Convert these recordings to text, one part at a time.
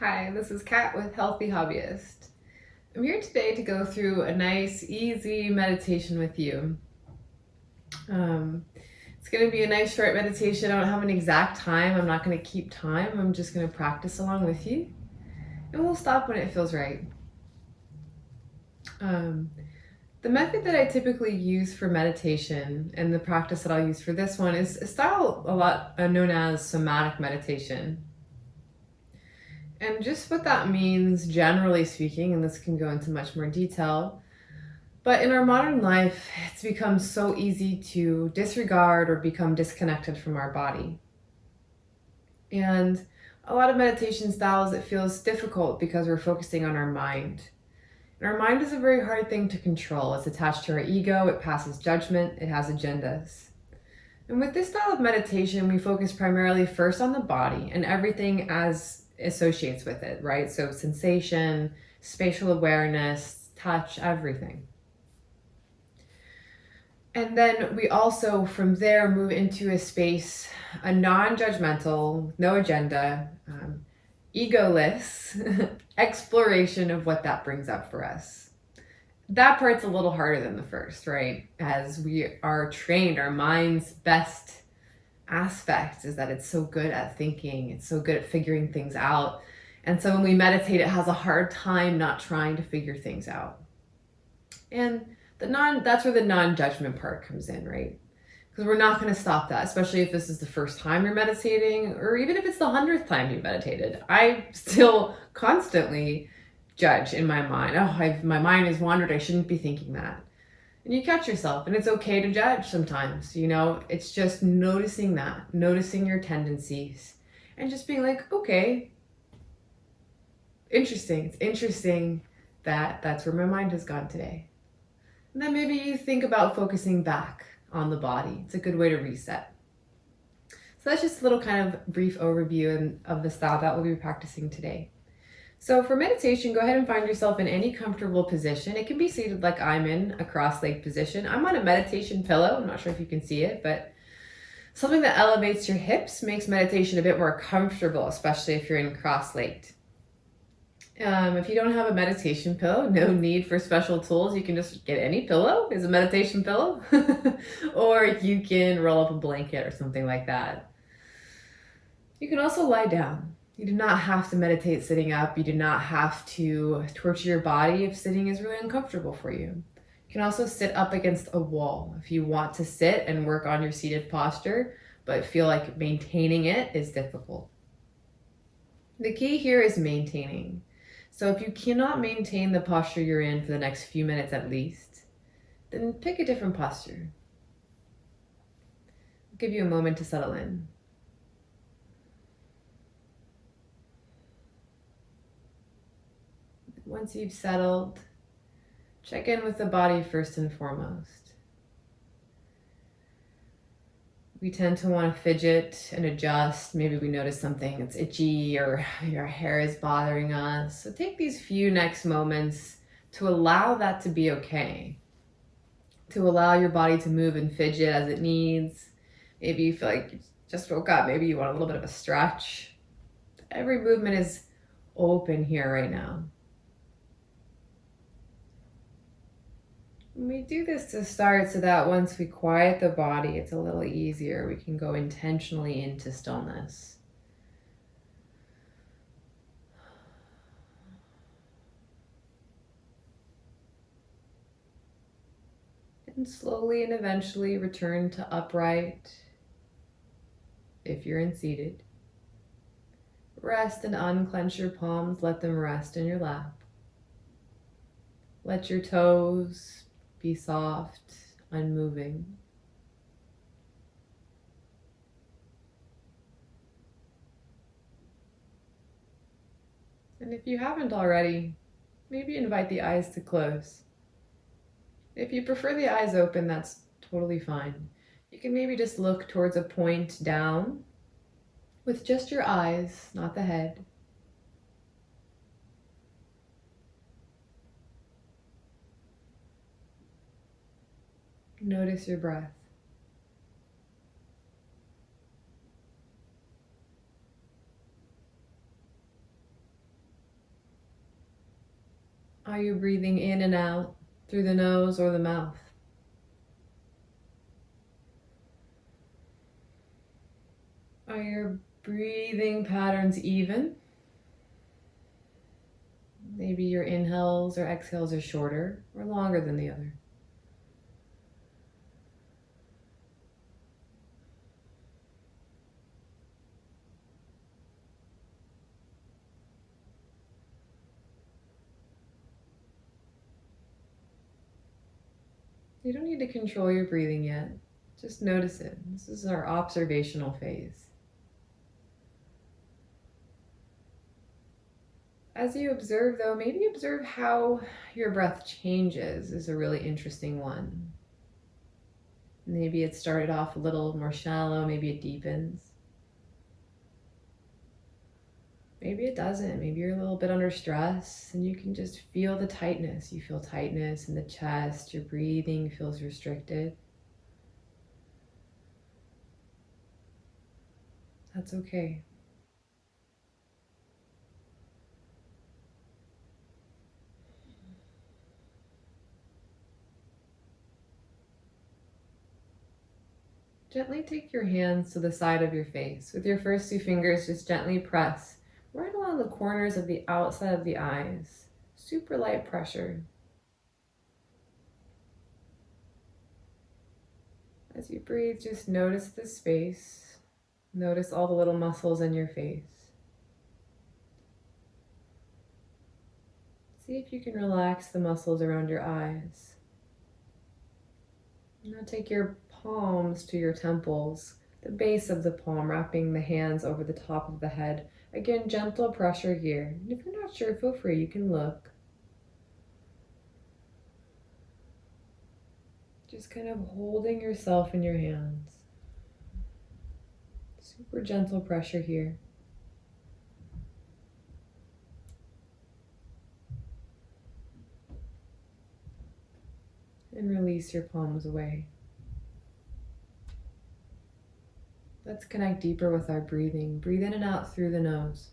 Hi, this is Kat with Healthy Hobbyist. I'm here today to go through a nice, easy meditation with you. It's going to be a nice short meditation. I don't have an exact time. I'm not going to keep time. I'm just going to practice along with you. And we'll stop when it feels right. The method that I typically use for meditation and the practice that I'll use for this one is a style a lot known as somatic meditation. And just what that means, generally speaking, and this can go into much more detail, but in our modern life, it's become so easy to disregard or become disconnected from our body. And a lot of meditation styles, it feels difficult because we're focusing on our mind. And our mind is a very hard thing to control. It's attached to our ego, it passes judgment, it has agendas. And with this style of meditation, we focus primarily first on the body and everything as associates with it, right? So sensation, spatial awareness, touch, everything. And then we also, from there, move into a space, a non-judgmental, no agenda, egoless exploration of what that brings up for us. That part's a little harder than the first, right? As we are trained, our mind's best aspect is that it's so good at thinking, it's so good at figuring things out. And so when we meditate, it has a hard time not trying to figure things out. And that's where the non-judgment part comes in, right? Because we're not going to stop that, especially if this is the first time you're meditating, or even if it's the 100th time you meditated. I still constantly judge in my mind. My mind has wandered. I shouldn't be thinking that. And you catch yourself, and it's okay to judge sometimes, it's just noticing that, noticing your tendencies, and just being like, okay, interesting. It's interesting that that's where my mind has gone today. And then maybe you think about focusing back on the body. It's a good way to reset. So that's just a little kind of brief overview of the style that we'll be practicing today. So for meditation, go ahead and find yourself in any comfortable position. It can be seated like I'm in, a cross-legged position. I'm on a meditation pillow. I'm not sure if you can see it, but something that elevates your hips makes meditation a bit more comfortable, especially if you're in cross-legged. If you don't have a meditation pillow, no need for special tools. You can just get any pillow, is a meditation pillow, or you can roll up a blanket or something like that. You can also lie down. You do not have to meditate sitting up. You do not have to torture your body if sitting is really uncomfortable for you. You can also sit up against a wall if you want to sit and work on your seated posture, but feel like maintaining it is difficult. The key here is maintaining. So if you cannot maintain the posture you're in for the next few minutes at least, then pick a different posture. I'll give you a moment to settle in. Once you've settled, check in with the body first and foremost. We tend to want to fidget and adjust. Maybe we notice something that's itchy or your hair is bothering us. So take these few next moments to allow that to be okay. To allow your body to move and fidget as it needs. Maybe you feel like you just woke up. Maybe you want a little bit of a stretch. Every movement is open here right now. We do this to start so that once we quiet the body, it's a little easier. We can go intentionally into stillness. And slowly and eventually return to upright if you're in seated. Rest and unclench your palms. Let them rest in your lap. Let your toes be soft, unmoving. And if you haven't already, maybe invite the eyes to close. If you prefer the eyes open, that's totally fine. You can maybe just look towards a point down with just your eyes, not the head. Notice your breath. Are you breathing in and out through the nose or the mouth? Are your breathing patterns even? Maybe your inhales or exhales are shorter or longer than the other. You don't need to control your breathing yet. Just notice it. This is our observational phase. As you observe, though, maybe observe how your breath changes is a really interesting one. Maybe it started off a little more shallow, maybe it deepens. Maybe it doesn't. Maybe you're a little bit under stress and you can just feel the tightness. You feel tightness in the chest, your breathing feels restricted. That's okay. Gently take your hands to the side of your face. With your first two fingers, just gently press right along the corners of the outside of the eyes. Super light pressure. As you breathe, just notice the space. Notice all the little muscles in your face. See if you can relax the muscles around your eyes. Now take your palms to your temples, the base of the palm, wrapping the hands over the top of the head. Again, gentle pressure here. And if you're not sure, feel free, you can look. Just kind of holding yourself in your hands. Super gentle pressure here. And release your palms away. Let's connect deeper with our breathing. Breathe in and out through the nose.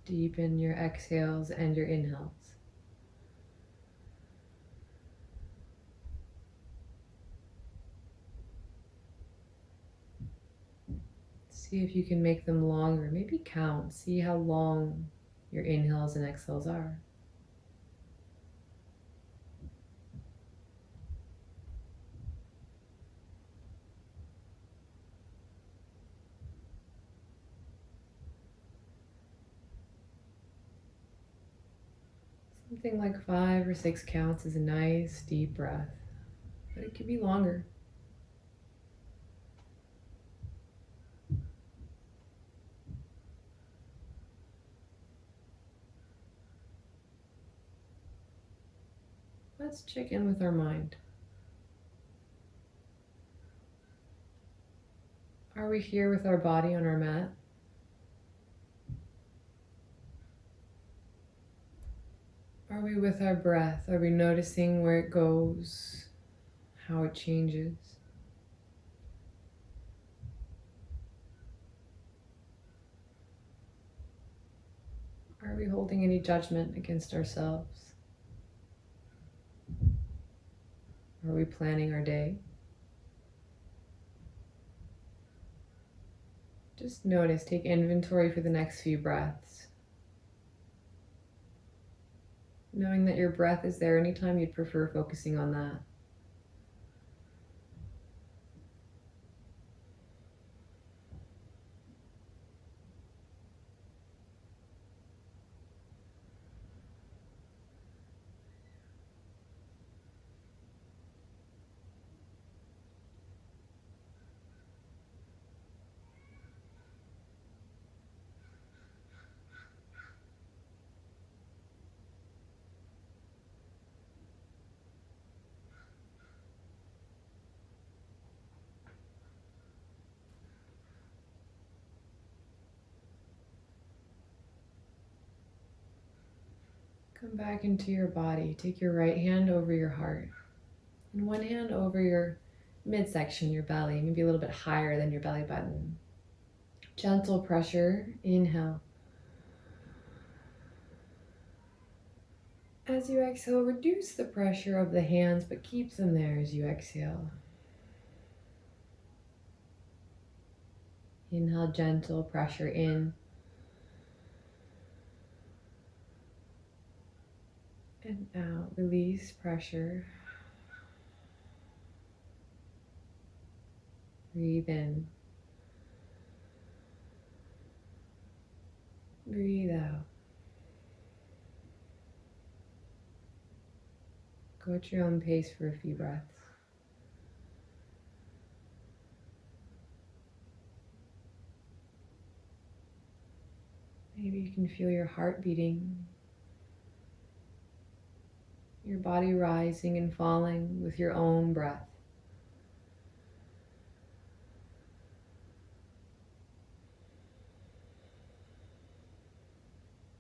Deepen your exhales and your inhales. See if you can make them longer. Maybe count. See how long your inhales and exhales are. Something like 5 or 6 counts is a nice deep breath, but it could be longer. Let's check in with our mind. Are we here with our body on our mat? Are we with our breath? Are we noticing where it goes, how it changes? Are we holding any judgment against ourselves? Are we planning our day? Just notice, take inventory for the next few breaths. Knowing that your breath is there anytime you'd prefer focusing on that. Come back into your body. Take your right hand over your heart and one hand over your midsection, your belly, maybe a little bit higher than your belly button. Gentle pressure, inhale. As you exhale, reduce the pressure of the hands, but keep them there as you exhale. Inhale, gentle pressure in. And out, release pressure. Breathe in. Breathe out. Go at your own pace for a few breaths. Maybe you can feel your heart beating, your body rising and falling with your own breath.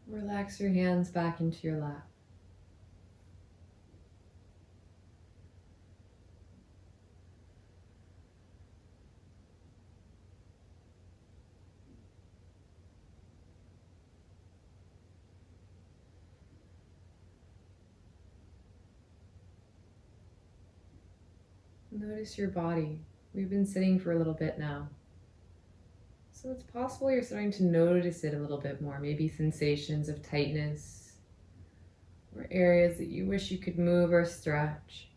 Relax your hands back into your lap. Notice your body. We've been sitting for a little bit now. So it's possible you're starting to notice it a little bit more. Maybe sensations of tightness or areas that you wish you could move or stretch.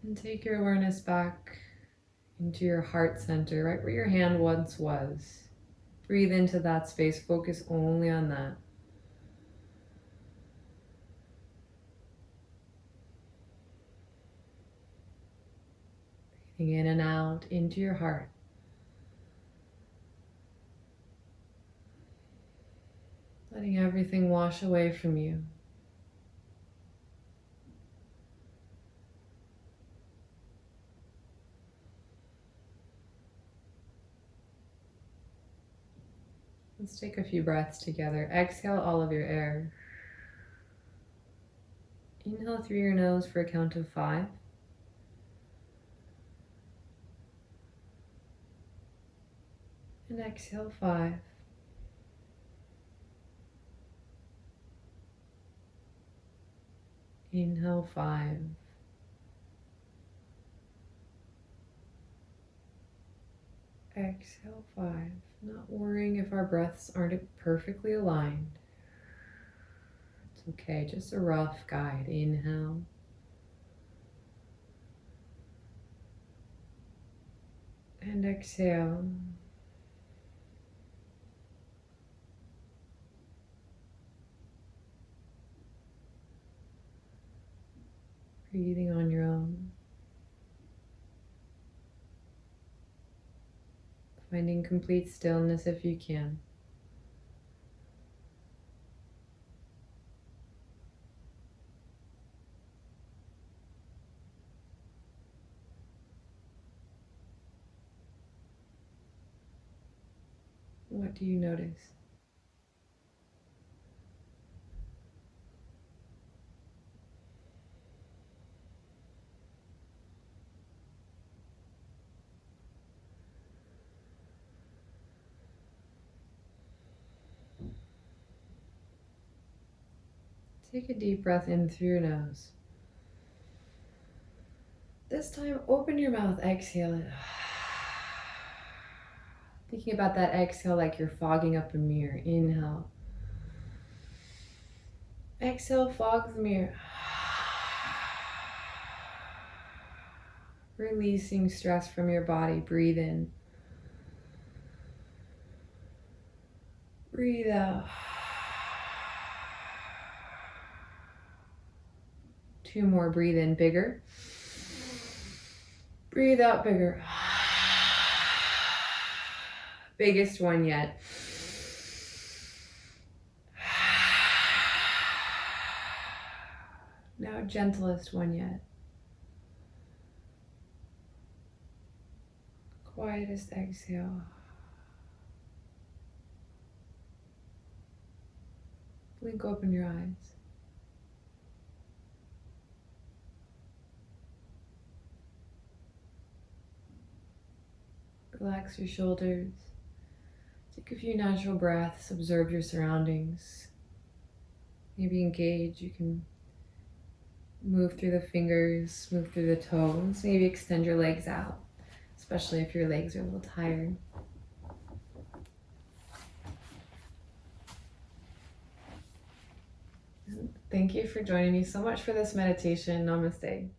And take your awareness back into your heart center, right where your hand once was. Breathe into that space. Focus only on that. Breathing in and out into your heart. Letting everything wash away from you. Let's take a few breaths together. Exhale all of your air. Inhale through your nose for a count of 5. And exhale 5. Inhale 5. Exhale 5. Not worrying if our breaths aren't perfectly aligned. It's okay, just a rough guide. Inhale. And exhale. Breathing on your own. Finding complete stillness if you can. What do you notice? Take a deep breath in through your nose. This time, open your mouth, exhale it. Thinking about that exhale like you're fogging up a mirror. Inhale. Exhale, fog the mirror. Releasing stress from your body. Breathe in. Breathe out. 2 more. Breathe in bigger. Breathe out bigger. Biggest one yet. Now gentlest one yet. Quietest exhale. Blink open your eyes. Relax your shoulders. Take a few natural breaths. Observe your surroundings. Maybe engage. You can move through the fingers, move through the toes. Maybe extend your legs out, especially if your legs are a little tired. Thank you for joining me so much for this meditation. Namaste.